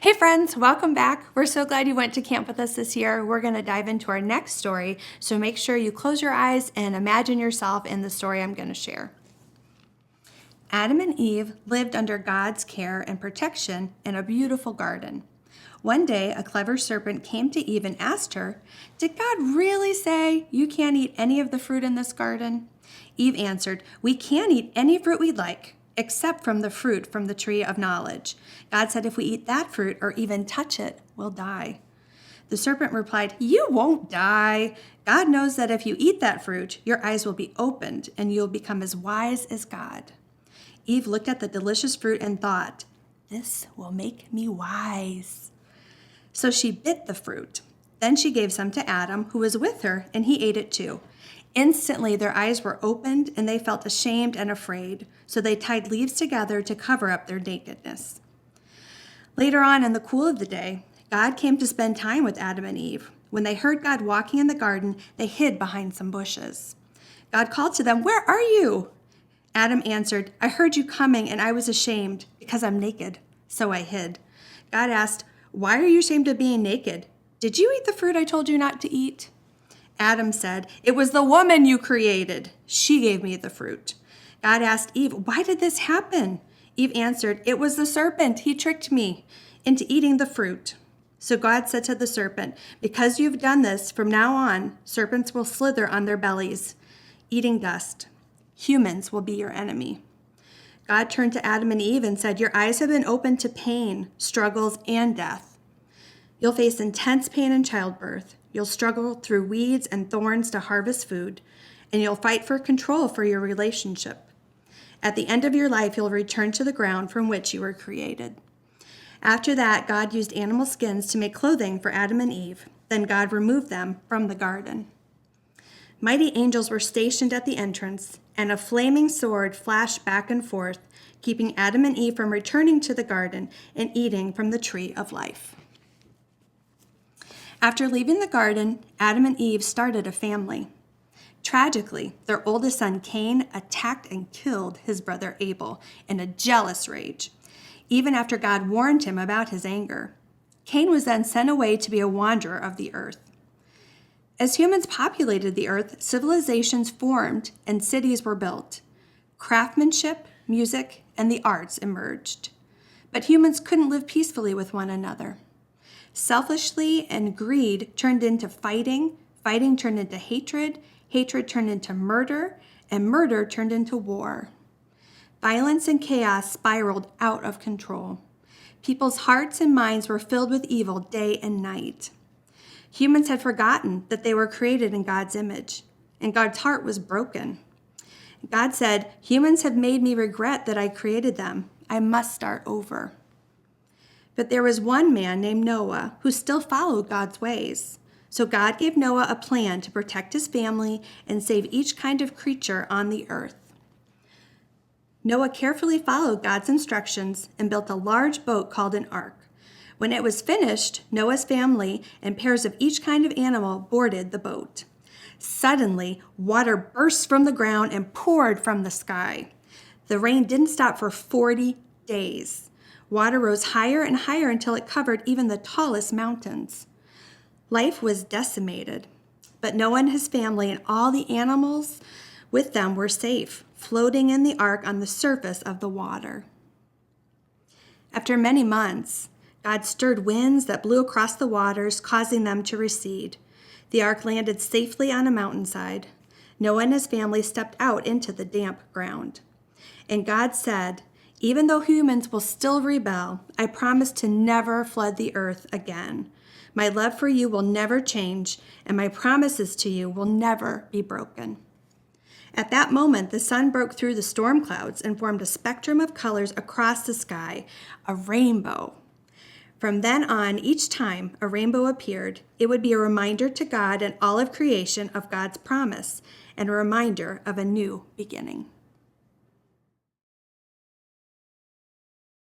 Hey friends, welcome back. We're so glad you went to camp with us this year. We're going to dive into our next story, so make sure you close your eyes and imagine yourself in the story I'm going to share. Adam and Eve lived under God's care and protection in a beautiful garden. One day, a clever serpent came to Eve and asked her, "Did God really say you can't eat any of the fruit in this garden?" Eve answered, "We can eat any fruit we like, except from the fruit from the tree of knowledge. God said if we eat that fruit or even touch it, we'll die." The serpent replied, "You won't die. God knows that if you eat that fruit, your eyes will be opened and you'll become as wise as God." Eve looked at the delicious fruit and thought, "This will make me wise." So she bit the fruit. Then she gave some to Adam, who was with her, and he ate it too. Instantly, their eyes were opened, and they felt ashamed and afraid, so they tied leaves together to cover up their nakedness. Later on, in the cool of the day, God came to spend time with Adam and Eve. When they heard God walking in the garden, they hid behind some bushes. God called to them, "Where are you?" Adam answered, "I heard you coming, and I was ashamed because I'm naked, so I hid." God asked, "Why are you ashamed of being naked? Did you eat the fruit I told you not to eat?" Adam said, "It was the woman you created. She gave me the fruit." God asked Eve, "Why did this happen?" Eve answered, "It was the serpent. He tricked me into eating the fruit." So God said to the serpent, "Because you've done this, from now on, serpents will slither on their bellies, eating dust. Humans will be your enemy." God turned to Adam and Eve and said, "Your eyes have been opened to pain, struggles, and death. You'll face intense pain in childbirth. You'll struggle through weeds and thorns to harvest food, and you'll fight for control for your relationship. At the end of your life, you'll return to the ground from which you were created." After that, God used animal skins to make clothing for Adam and Eve. Then God removed them from the garden. Mighty angels were stationed at the entrance, and a flaming sword flashed back and forth, keeping Adam and Eve from returning to the garden and eating from the tree of life. After leaving the garden, Adam and Eve started a family. Tragically, their oldest son Cain attacked and killed his brother Abel in a jealous rage, even after God warned him about his anger. Cain was then sent away to be a wanderer of the earth. As humans populated the earth, civilizations formed and cities were built. Craftsmanship, music, and the arts emerged. But humans couldn't live peacefully with one another. Selfishly and greed turned into fighting, fighting turned into hatred, hatred turned into murder, and murder turned into war. Violence and chaos spiraled out of control. People's hearts and minds were filled with evil day and night. Humans had forgotten that they were created in God's image, and God's heart was broken. God said, "Humans have made me regret that I created them. I must start over." But there was one man named Noah who still followed God's ways. So God gave Noah a plan to protect his family and save each kind of creature on the earth. Noah carefully followed God's instructions and built a large boat called an ark. When it was finished, Noah's family and pairs of each kind of animal boarded the boat. Suddenly, water burst from the ground and poured from the sky. The rain didn't stop for 40 days. Water rose higher and higher until it covered even the tallest mountains. Life was decimated, but Noah and his family and all the animals with them were safe, floating in the ark on the surface of the water. After many months, God stirred winds that blew across the waters, causing them to recede. The ark landed safely on a mountainside. Noah and his family stepped out into the damp ground. And God said, "Even though humans will still rebel, I promise to never flood the earth again. My love for you will never change, and my promises to you will never be broken." At that moment, the sun broke through the storm clouds and formed a spectrum of colors across the sky, a rainbow. From then on, each time a rainbow appeared, it would be a reminder to God and all of creation of God's promise and a reminder of a new beginning.